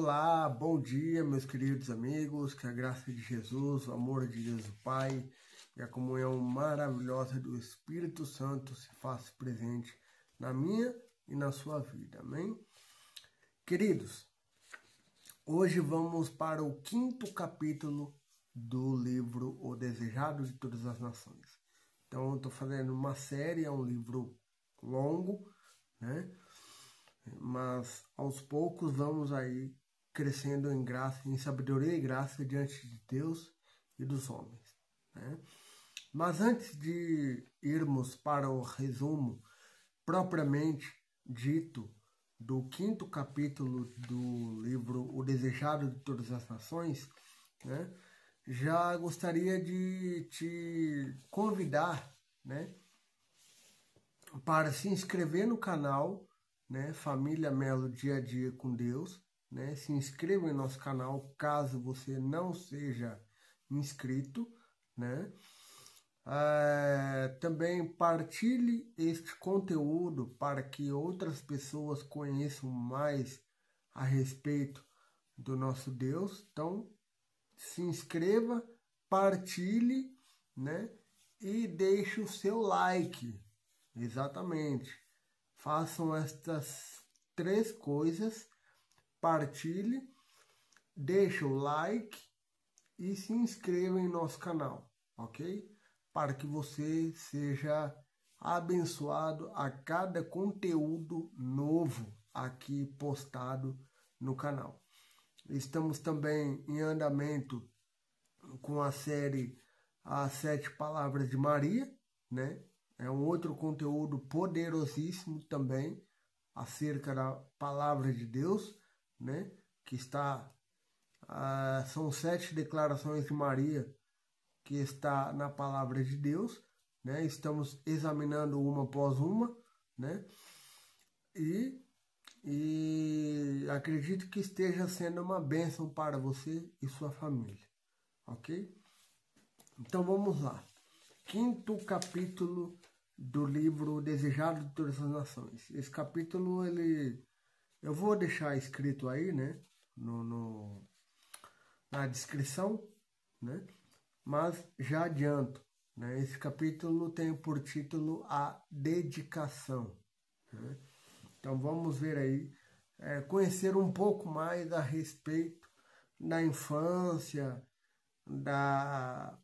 Olá, bom dia, meus queridos amigos, que a graça de Jesus, o amor de Deus o Pai e a comunhão maravilhosa do Espírito Santo se faça presente na minha e na sua vida, amém? Queridos, hoje vamos para o 5º capítulo do livro O Desejado de Todas as Nações. Então, eu estou fazendo uma série, é um livro longo, né? Mas aos poucos vamos aí crescendo em graça, em sabedoria e graça diante de Deus e dos homens, né? Mas antes de irmos para o resumo propriamente dito do 5º capítulo do livro O Desejado de Todas as Nações, né, já gostaria de te convidar, né, para se inscrever no canal, né, Família Melo Dia a Dia com Deus, né? Se inscreva em nosso canal caso você não seja inscrito, né? Também partilhe este conteúdo para que outras pessoas conheçam mais a respeito do nosso Deus. Então, se inscreva, partilhe, né? E deixe o seu like. Exatamente. Façam estas 3 coisas: partilhe, deixe o like e se inscreva em nosso canal, ok? Para que você seja abençoado a cada conteúdo novo aqui postado no canal. Estamos também em andamento com a série As 7 Palavras de Maria, né? É um outro conteúdo poderosíssimo também acerca da palavra de Deus, né? Que está, são 7 declarações de Maria que está na palavra de Deus, né? Estamos examinando uma após uma, né? E acredito que esteja sendo uma bênção para você e sua família, ok? Então vamos lá. 5º capítulo do livro Desejado de Todas as Nações. Esse capítulo, eu vou deixar escrito aí, né, na descrição, né, mas já adianto, né, esse capítulo tem por título A Dedicação, né? Então vamos ver aí, conhecer um pouco mais a respeito da infância, da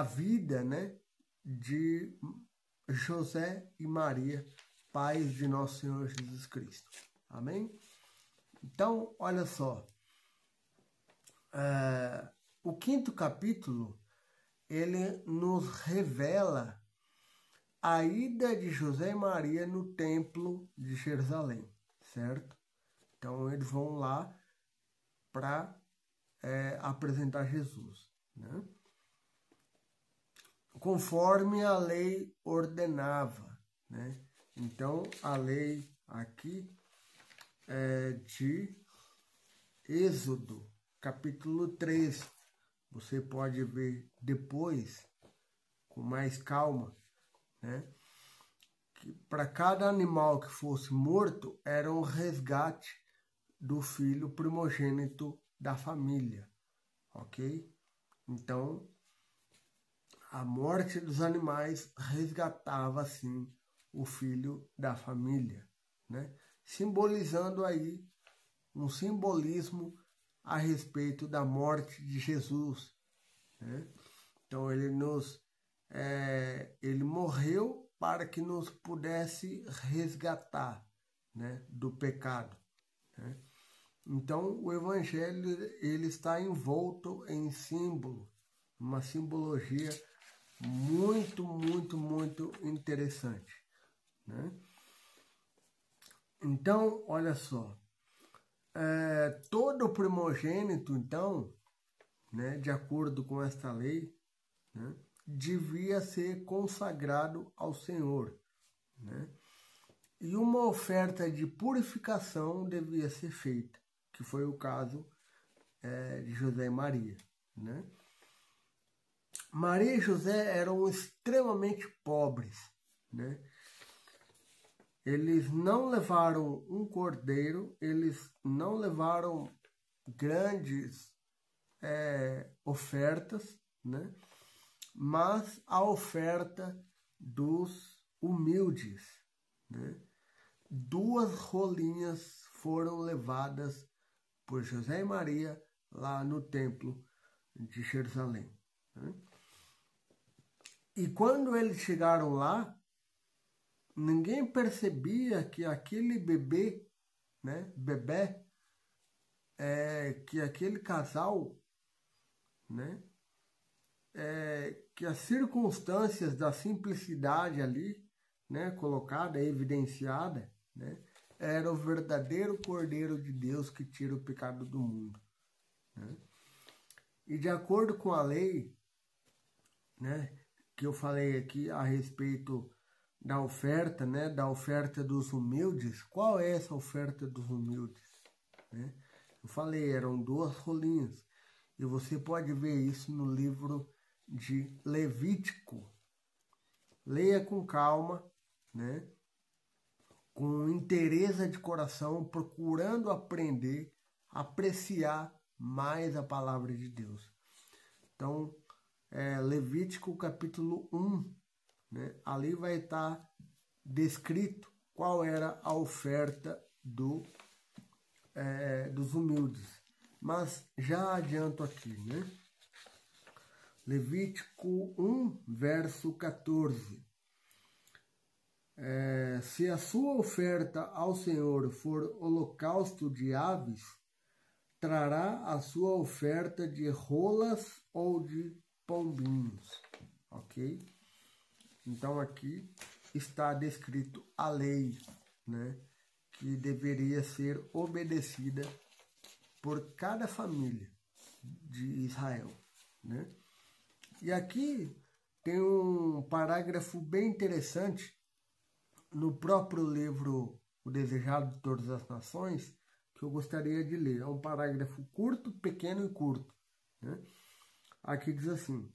vida, né, de José e Maria, pais de nosso Senhor Jesus Cristo. Amém? Então, olha só. O 5º capítulo, ele nos revela a ida de José e Maria no templo de Jerusalém, certo? Então, eles vão lá para apresentar Jesus, né? Conforme a lei ordenava, né? Então, a lei aqui é de Êxodo, capítulo 3. Você pode ver depois, com mais calma, né? Que para cada animal que fosse morto, era um resgate do filho primogênito da família, ok? Então, a morte dos animais resgatava, assim, o filho da família, né? Simbolizando aí um simbolismo a respeito da morte de Jesus, né? Então, ele morreu para que nos pudesse resgatar, né, do pecado, né? Então, o Evangelho, ele está envolto em símbolo, uma simbologia muito, muito, muito interessante, né? Então, olha só, todo primogênito, então, né, de acordo com esta lei, né, devia ser consagrado ao Senhor, né? E uma oferta de purificação devia ser feita, que foi o caso de José e Maria, né? Maria e José eram extremamente pobres, né? eles não levaram um cordeiro, eles não levaram grandes ofertas, né? Mas a oferta dos humildes, né? 2 rolinhas foram levadas por José e Maria lá no templo de Jerusalém, né? E quando eles chegaram lá, ninguém percebia que aquele bebê, né, que aquele casal, né, que as circunstâncias da simplicidade ali, né, colocada, evidenciada, né, era o verdadeiro Cordeiro de Deus que tira o pecado do mundo, né? E de acordo com a lei, né, que eu falei aqui a respeito da oferta, né, da oferta dos humildes, qual é essa oferta dos humildes, né? Eu falei, eram 2 rolinhas, e você pode ver isso no livro de Levítico. Leia com calma, né? Com interesse de coração, procurando aprender, apreciar mais a palavra de Deus. Então, Levítico capítulo 1, né? Ali vai estar descrito qual era a oferta dos humildes. Mas já adianto aqui, né? Levítico 1, verso 14. Se a sua oferta ao Senhor for holocausto de aves, trará a sua oferta de rolas ou de pombinhos, ok? Então aqui está descrito a lei, né, que deveria ser obedecida por cada família de Israel, né? E aqui tem um parágrafo bem interessante no próprio livro O Desejado de Todas as Nações, que eu gostaria de ler. É um parágrafo curto, pequeno e curto, né? Aqui diz assim: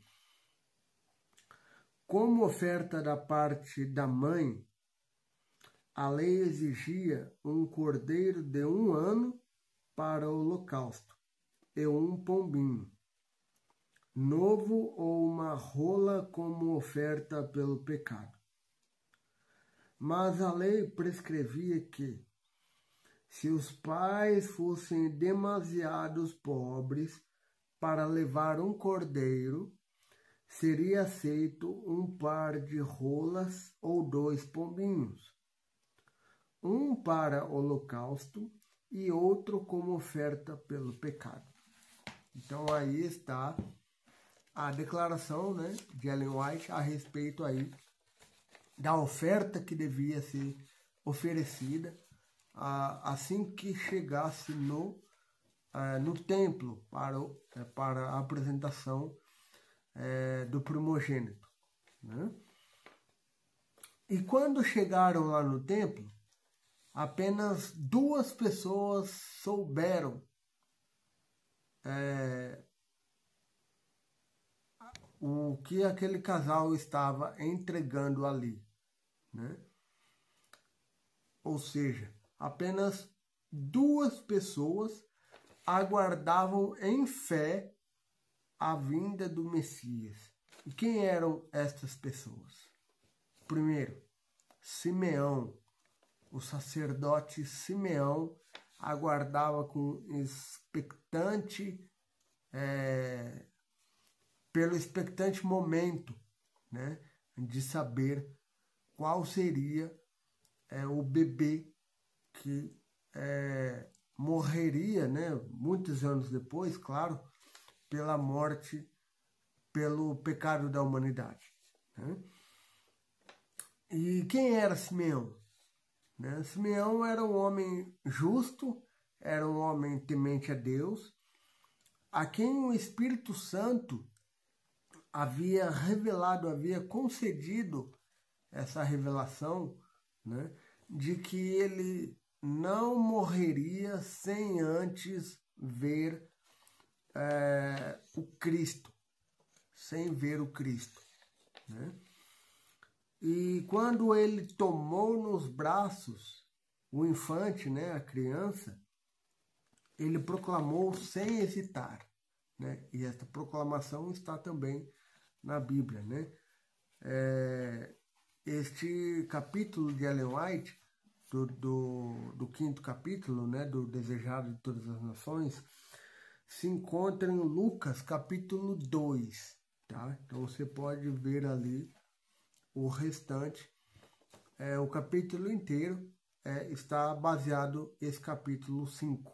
como oferta da parte da mãe, a lei exigia um cordeiro de 1 ano para o holocausto e um pombinho novo ou uma rola como oferta pelo pecado. Mas a lei prescrevia que, se os pais fossem demasiados pobres para levar um cordeiro, seria aceito um par de rolas ou 2 pombinhos, um para holocausto e outro como oferta pelo pecado. Então aí está a declaração, né, de Ellen White a respeito aí da oferta que devia ser oferecida assim que chegasse no templo para a apresentação do primogênito, né? E quando chegaram lá no templo, apenas 2 pessoas souberam o que aquele casal estava entregando ali, né? Ou seja, apenas 2 pessoas aguardavam em fé a vinda do Messias. E quem eram estas pessoas? Primeiro, Simeão. O sacerdote Simeão aguardava com pelo expectante momento, né, de saber qual seria o bebê que morreria, né, muitos anos depois, claro, pela morte, pelo pecado da humanidade, né? E quem era Simeão? Né? Simeão era um homem justo, era um homem temente a Deus, a quem o Espírito Santo havia revelado, havia concedido essa revelação, né, de que ele não morreria sem antes ver o Cristo, sem ver o Cristo, né? E quando ele tomou nos braços o infante, né, a criança, ele proclamou sem hesitar, né? E esta proclamação está também na Bíblia, né? Este capítulo de Ellen White, do quinto capítulo, né, do Desejado de Todas as Nações, se encontra em Lucas capítulo 2, tá? Então você pode ver ali o restante, o capítulo inteiro está baseado esse capítulo 5,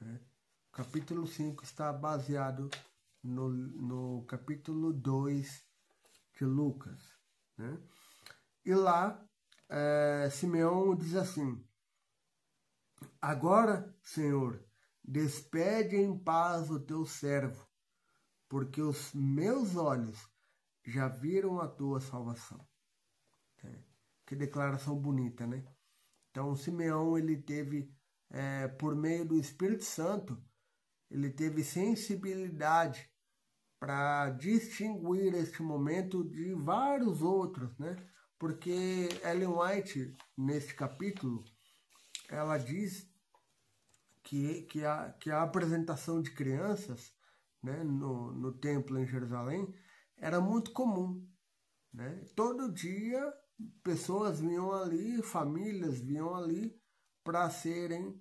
né? O capítulo 5 está baseado no capítulo 2 de Lucas, né? E lá, Simeão diz assim: agora, Senhor, despede em paz o teu servo, porque os meus olhos já viram a tua salvação. Que declaração bonita, né? Então, Simeão, ele teve, por meio do Espírito Santo, ele teve sensibilidade para distinguir este momento de vários outros, né? Porque Ellen White, neste capítulo, ela diz que a apresentação de crianças, né, no templo em Jerusalém era muito comum, né? Todo dia pessoas vinham ali, famílias vinham ali para serem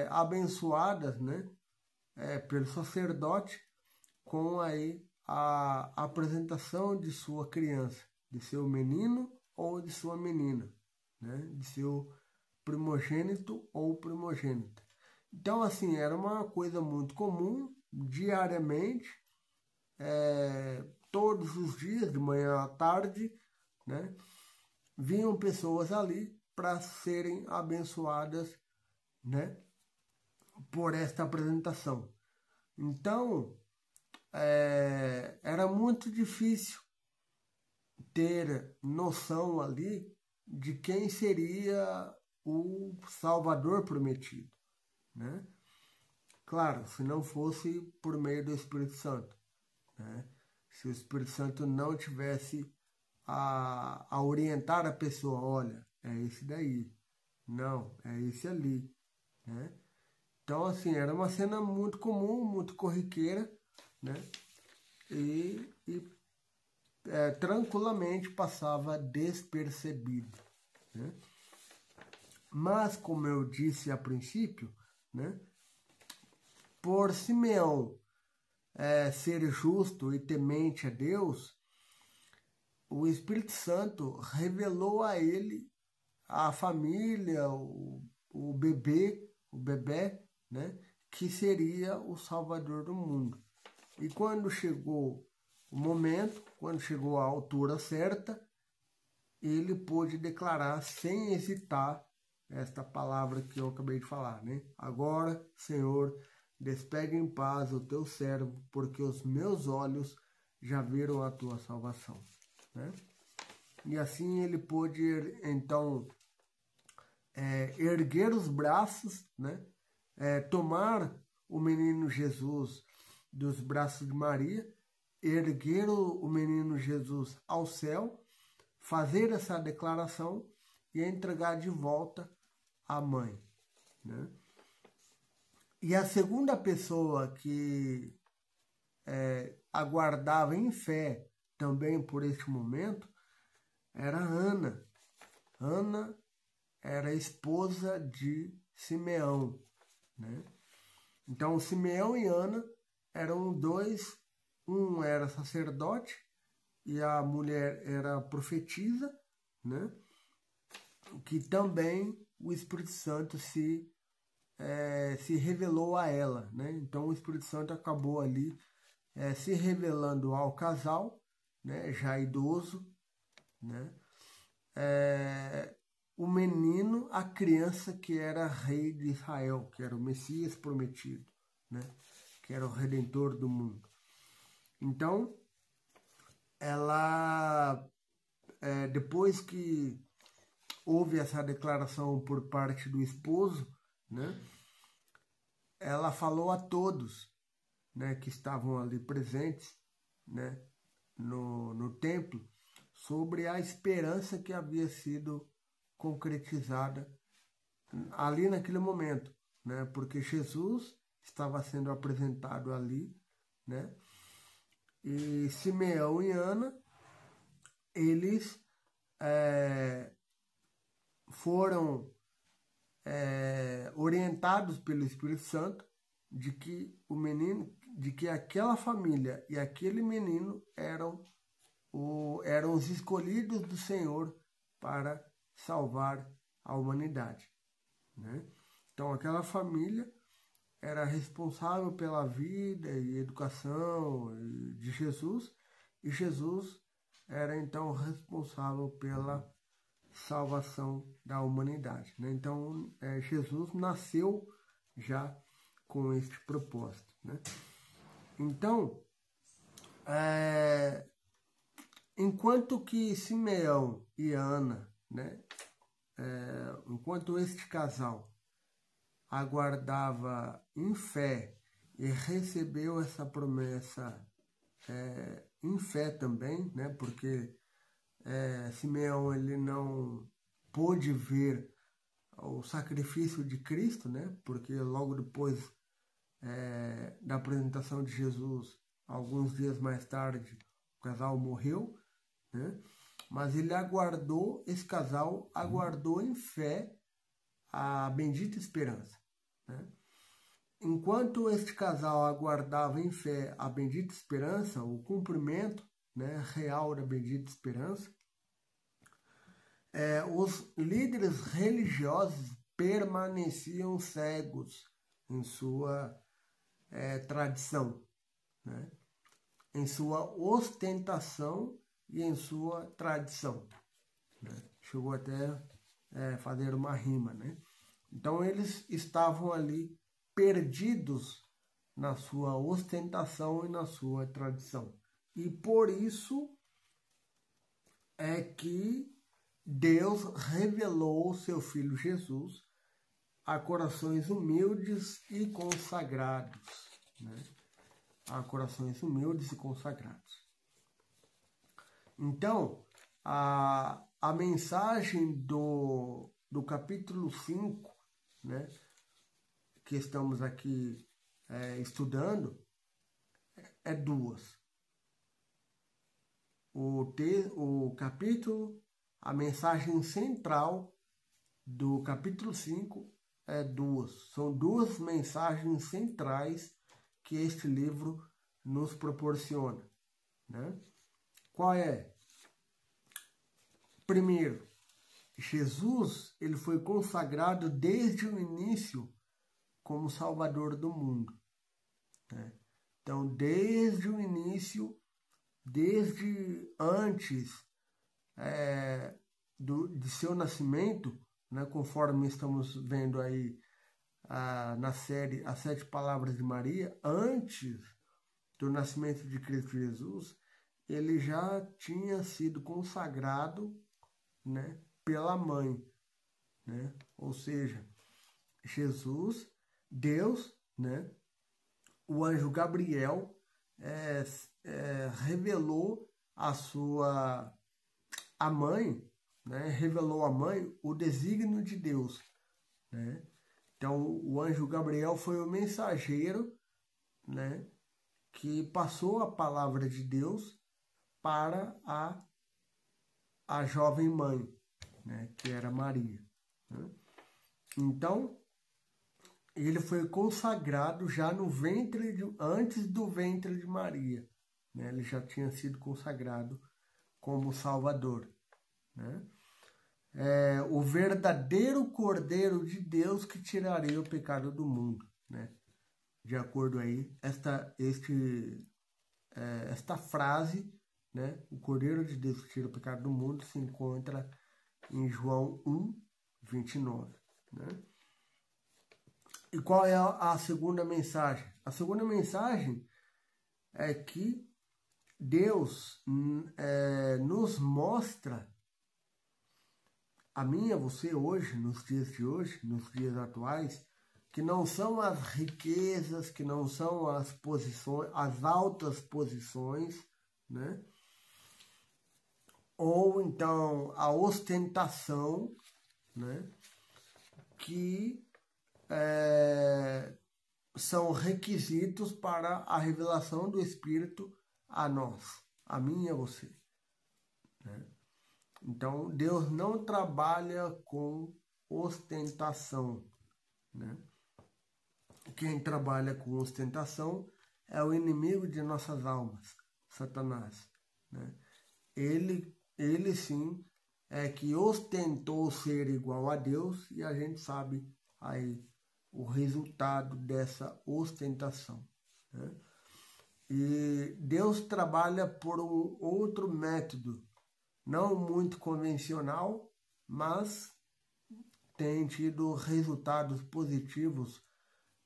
abençoadas, né, pelo sacerdote com aí a apresentação de sua criança, de seu menino ou de sua menina, né, de seu primogênito ou primogênita. Então, assim, era uma coisa muito comum, diariamente, todos os dias, de manhã à tarde, né, vinham pessoas ali para serem abençoadas, né, por esta apresentação. Então, era muito difícil ter noção ali de quem seria o Salvador prometido, né? Claro, se não fosse por meio do Espírito Santo, né? Se o Espírito Santo não tivesse a orientar a pessoa, olha, é esse daí, não, é esse ali, né? Então, assim, era uma cena muito comum, muito corriqueira, né? E tranquilamente passava despercebido, né? Mas, como eu disse a princípio, né, por Simeão ser justo e temente a Deus, o Espírito Santo revelou a ele, a família, o bebê, né, que seria o Salvador do mundo. E quando chegou o momento, quando chegou a altura certa, ele pôde declarar sem hesitar esta palavra que eu acabei de falar, né? Agora, Senhor, despede em paz o teu servo, porque os meus olhos já viram a tua salvação, né? E assim ele pôde, então, erguer os braços, né? Tomar o menino Jesus dos braços de Maria, erguer o menino Jesus ao céu, fazer essa declaração e entregar de volta à mãe, né? E a segunda pessoa que aguardava em fé também por este momento era Ana. Ana era esposa de Simeão, né? Então, Simeão e Ana eram dois, um era sacerdote e a mulher era profetisa, né? Que também o Espírito Santo se revelou a ela, né? Então o Espírito Santo acabou ali se revelando ao casal, né? Já idoso, né? O menino, a criança que era rei de Israel, que era o Messias prometido, né? Que era o Redentor do mundo. Então, ela, depois que houve essa declaração por parte do esposo, né? Ela falou a todos, né, que estavam ali presentes, né, no templo, sobre a esperança que havia sido concretizada ali naquele momento, né? Porque Jesus estava sendo apresentado ali, né? E Simeão e Ana, eles foram orientados pelo Espírito Santo de que o menino, de que aquela família e aquele menino eram os escolhidos do Senhor para salvar a humanidade, né? Então aquela família era responsável pela vida e educação de Jesus, e Jesus era então responsável pela salvação da humanidade, né? Então Jesus nasceu já com este propósito, né? Então, enquanto que Simeão e Ana, né, enquanto este casal aguardava em fé e recebeu essa promessa em fé também, né, porque Simeão ele não pôde ver o sacrifício de Cristo, né, porque logo depois da apresentação de Jesus, alguns dias mais tarde, o casal morreu, né? Mas esse casal aguardou em fé a bendita esperança, né? Enquanto este casal aguardava em fé a bendita esperança, o cumprimento, né, real da bendita esperança, os líderes religiosos permaneciam cegos em sua tradição, né? Em sua ostentação e em sua tradição, né? Chegou até fazer uma rima, né? Então eles estavam ali perdidos na sua ostentação e na sua tradição. E por isso é que Deus revelou o seu Filho Jesus a corações humildes e consagrados, né? A corações humildes e consagrados. Então, a mensagem do capítulo 5, né, que estamos aqui estudando, é duas. O capítulo, a mensagem central do capítulo 5 é duas. São duas mensagens centrais que este livro nos proporciona, né? Qual é? Primeiro, Jesus ele foi consagrado desde o início como Salvador do mundo, né? Então, desde o início, desde antes de seu nascimento, né, conforme estamos vendo aí na série As 7 Palavras de Maria, antes do nascimento de Cristo Jesus, ele já tinha sido consagrado, né, pela mãe, né? Ou seja, Jesus, Deus, né, o anjo Gabriel revelou a mãe, né, revelou à mãe o desígnio de Deus, né? Então o anjo Gabriel foi o mensageiro, né, que passou a palavra de Deus para a jovem mãe, né, que era Maria, né? Então, ele foi consagrado já no antes do ventre de Maria, né? Ele já tinha sido consagrado como Salvador, né? O verdadeiro Cordeiro de Deus que tiraria o pecado do mundo, né? De acordo aí, esta frase, né? O Cordeiro de Deus que tira o pecado do mundo se encontra em João 1:29, né? E qual é a segunda mensagem? A segunda mensagem é que Deus nos mostra, a mim e a você hoje, nos dias de hoje, nos dias atuais, que não são as riquezas, que não são as posições, as altas posições, né, ou então a ostentação, né, que são requisitos para a revelação do Espírito a nós, a mim e a você, né? Então, Deus não trabalha com ostentação, né? Quem trabalha com ostentação é o inimigo de nossas almas, Satanás, né? Ele sim é que ostentou ser igual a Deus, e a gente sabe aí o resultado dessa ostentação, né? E Deus trabalha por um outro método, não muito convencional, mas tem tido resultados positivos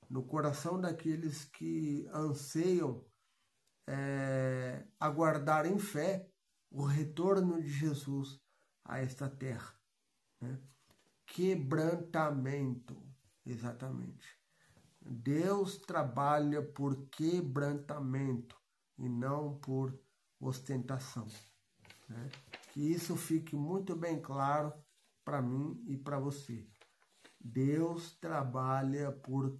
no coração daqueles que anseiam aguardar em fé o retorno de Jesus a esta terra, né? Quebrantamento, exatamente. Deus trabalha por quebrantamento e não por ostentação, né? Que isso fique muito bem claro para mim e para você. Deus trabalha por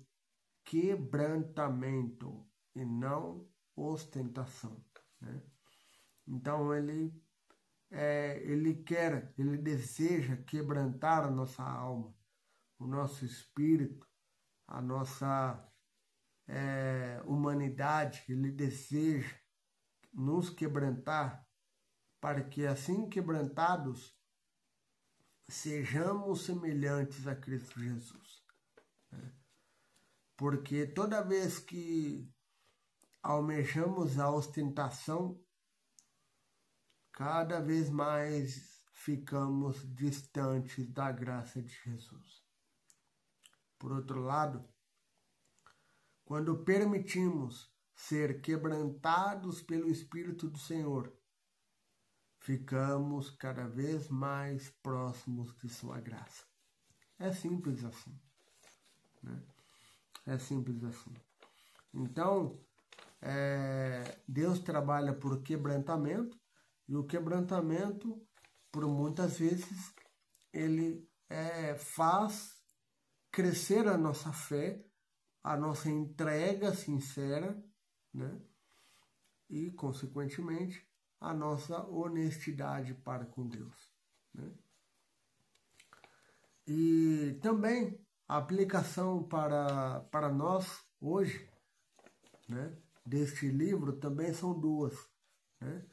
quebrantamento e não ostentação, né? Então ele deseja quebrantar a nossa alma, o nosso espírito, a nossa humanidade. Ele deseja nos quebrantar para que, assim quebrantados, sejamos semelhantes a Cristo Jesus, né? Porque toda vez que almejamos a ostentação, cada vez mais ficamos distantes da graça de Jesus. Por outro lado, quando permitimos ser quebrantados pelo Espírito do Senhor, ficamos cada vez mais próximos de sua graça. É simples assim, né? É simples assim. Então, Deus trabalha por quebrantamento, e o quebrantamento, por muitas vezes, ele faz crescer a nossa fé, a nossa entrega sincera, né? E, consequentemente, a nossa honestidade para com Deus, né? E também a aplicação para nós hoje, né, deste livro também são duas, né?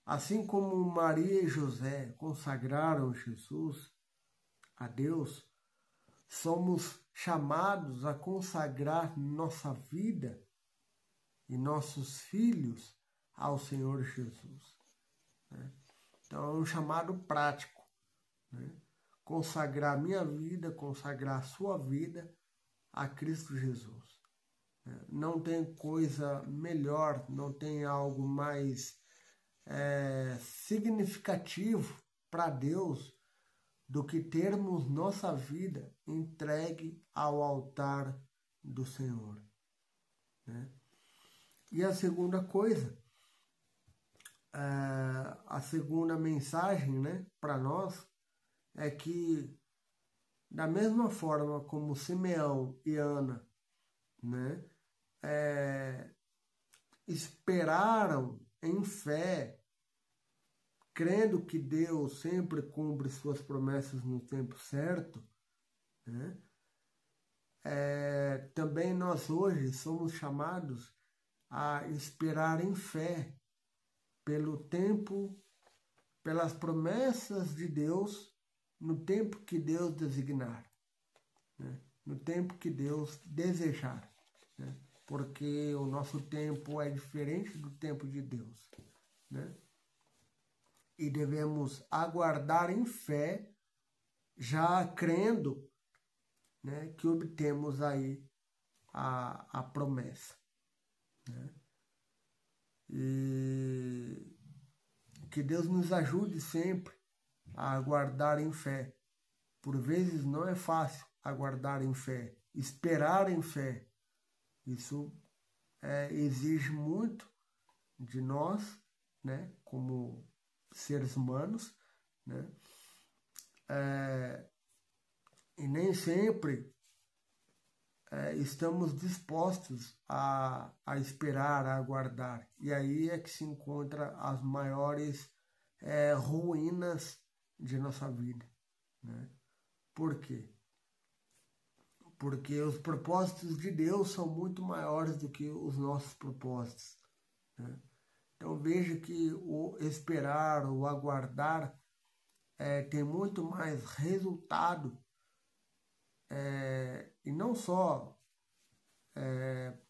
Assim como Maria e José consagraram Jesus a Deus, somos chamados a consagrar nossa vida e nossos filhos ao Senhor Jesus, né? Então é um chamado prático, né? Consagrar minha vida, consagrar a sua vida a Cristo Jesus, né? Não tem coisa melhor, não tem algo mais significativo para Deus do que termos nossa vida entregue ao altar do Senhor, né? E a segunda coisa, a segunda mensagem, né, para nós é que, da mesma forma como Simeão e Ana, né, esperaram em fé, crendo que Deus sempre cumpre suas promessas no tempo certo, né? Também nós hoje somos chamados a esperar em fé pelo tempo, pelas promessas de Deus, no tempo que Deus designar, né? No tempo que Deus desejar, né? Porque o nosso tempo é diferente do tempo de Deus, né? E devemos aguardar em fé, já crendo, né, que obtemos aí a promessa, né? E que Deus nos ajude sempre a aguardar em fé. Por vezes não é fácil aguardar em fé, esperar em fé. Isso exige muito de nós, né, como seres humanos, né? E nem sempre estamos dispostos a esperar, a aguardar. E aí é que se encontra as maiores ruínas de nossa vida, né? Por quê? Porque os propósitos de Deus são muito maiores do que os nossos propósitos, né? Então veja que o esperar, o aguardar, tem muito mais resultado, e não só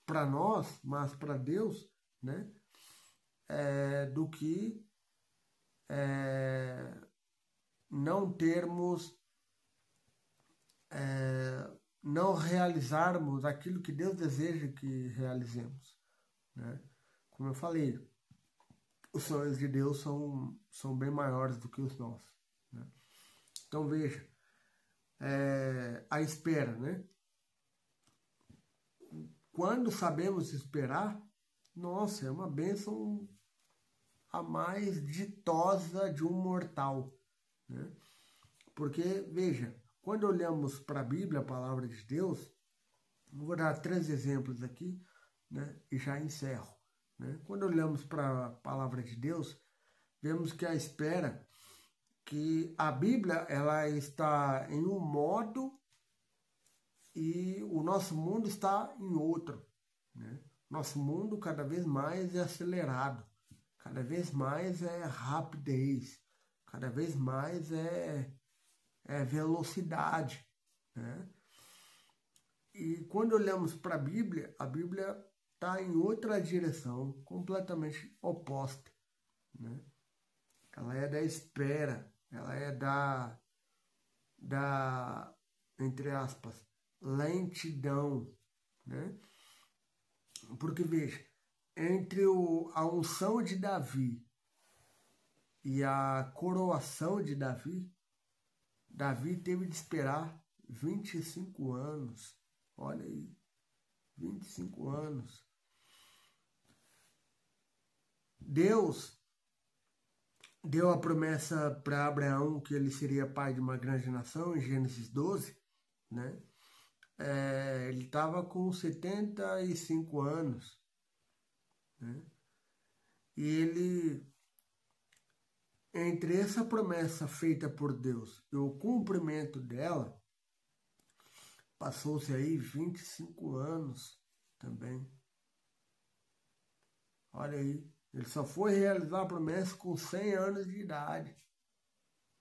para nós, mas para Deus, né? Do que não termos, não realizarmos aquilo que Deus deseja que realizemos, né? Como eu falei, os sonhos de Deus são bem maiores do que os nossos, né? Então veja, a espera, né? Quando sabemos esperar, nossa, é uma bênção a mais ditosa de um mortal, né? Porque, veja, quando olhamos para a Bíblia, a palavra de Deus, vou dar 3 exemplos aqui, né? E já encerro, né? Quando olhamos para a palavra de Deus, vemos que a espera, que a Bíblia ela está em um modo e o nosso mundo está em outro, né? Nosso mundo cada vez mais é acelerado, cada vez mais é rapidez, cada vez mais é velocidade, né? E quando olhamos para a Bíblia está em outra direção, completamente oposta, né? Ela é da espera, ela é da entre aspas, lentidão, né? Porque veja, entre a unção de Davi e a coroação de Davi, Davi teve de esperar 25 anos. Olha aí, 25 anos. Deus deu a promessa para Abraão que ele seria pai de uma grande nação, em Gênesis 12, né? Ele estava com 75 anos, né? E ele, entre essa promessa feita por Deus e o cumprimento dela, passou-se aí 25 anos também. Olha aí, ele só foi realizar a promessa com 100 anos de idade,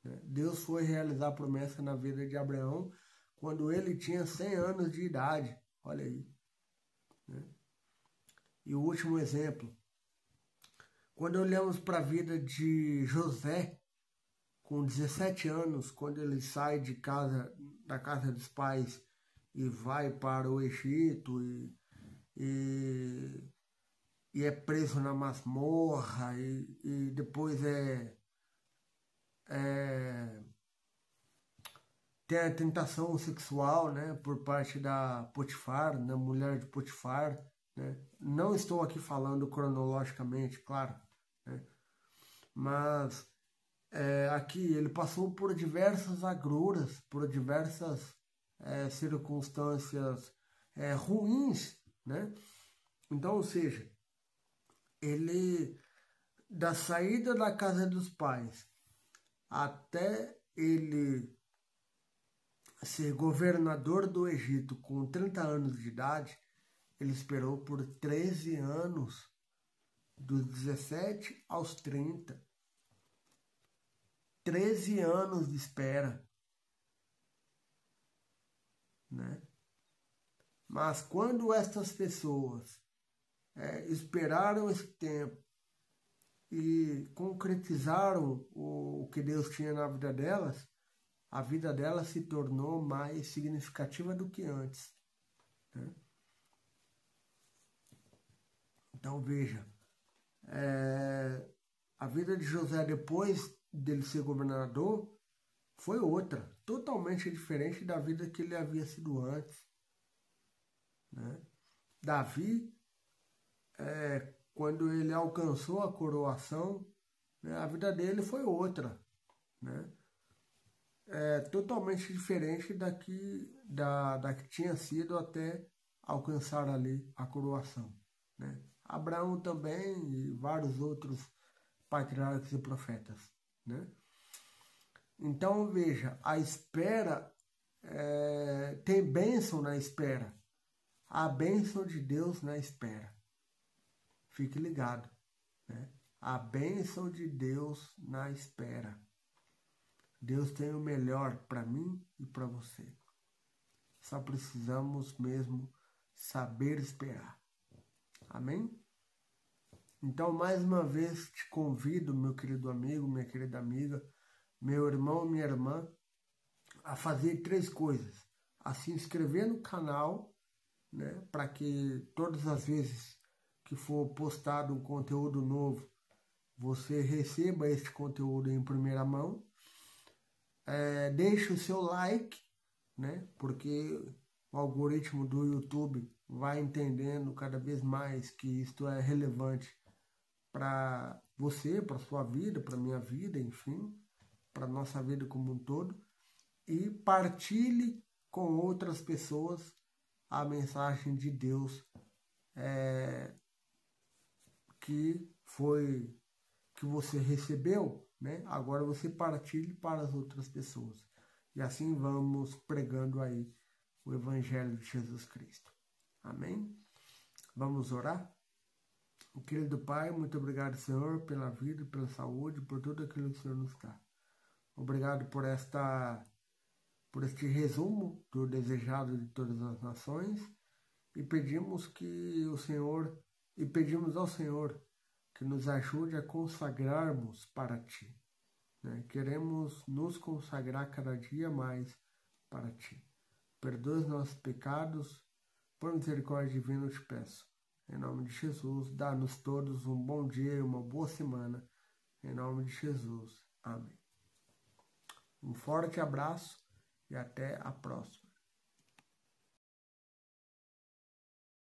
né? Deus foi realizar a promessa na vida de Abraão quando ele tinha 100 anos de idade. Olha aí, né? E o último exemplo, quando olhamos para a vida de José, com 17 anos, quando ele sai da casa dos pais e vai para o Egito e, e é preso na masmorra e depois tem a tentação sexual, né, por parte da Potifar, da mulher de Potifar, né? Não estou aqui falando cronologicamente, claro, né? Mas aqui ele passou por diversas agruras, por diversas circunstâncias ruins, né? Então, ou seja, ele, da saída da casa dos pais até ele ser governador do Egito com 30 anos de idade, ele esperou por 13 anos, dos 17 aos 30. 13 anos de espera, né? Mas quando estas pessoas esperaram esse tempo e concretizaram o que Deus tinha na vida delas, a vida delas se tornou mais significativa do que antes, né? Então veja, a vida de José depois dele ser governador foi outra, totalmente diferente da vida que ele havia sido antes, né? Davi, quando ele alcançou a coroação, né? A vida dele foi outra, né? Totalmente diferente da que tinha sido até alcançar ali a coroação, né? Abraão também e vários outros patriarcas e profetas, né? Então veja, a espera tem bênção na espera, a bênção de Deus na espera. Fique ligado, né? A bênção de Deus na espera. Deus tem o melhor para mim e para você. Só precisamos mesmo saber esperar. Amém? Então, mais uma vez, te convido, meu querido amigo, minha querida amiga, meu irmão, minha irmã, a fazer 3 coisas. A se inscrever no canal, né, para que todas as vezes que for postado um conteúdo novo, você receba este conteúdo em primeira mão. Deixe o seu like, né? Porque o algoritmo do YouTube vai entendendo cada vez mais que isto é relevante para você, para sua vida, para minha vida, enfim, para nossa vida como um todo. E partilhe com outras pessoas a mensagem de Deus que você recebeu, né? Agora você partilhe para as outras pessoas. E assim vamos pregando aí o Evangelho de Jesus Cristo. Amém? Vamos orar? Querido Pai, muito obrigado, Senhor, pela vida, pela saúde, por tudo aquilo que o Senhor nos dá. Obrigado por este resumo do desejado de todas as nações e pedimos ao Senhor que nos ajude a consagrarmos para Ti, né? Queremos nos consagrar cada dia mais para Ti. Perdoa os nossos pecados, por misericórdia divina eu te peço. Em nome de Jesus, dá-nos todos um bom dia e uma boa semana. Em nome de Jesus. Amém. Um forte abraço e até a próxima.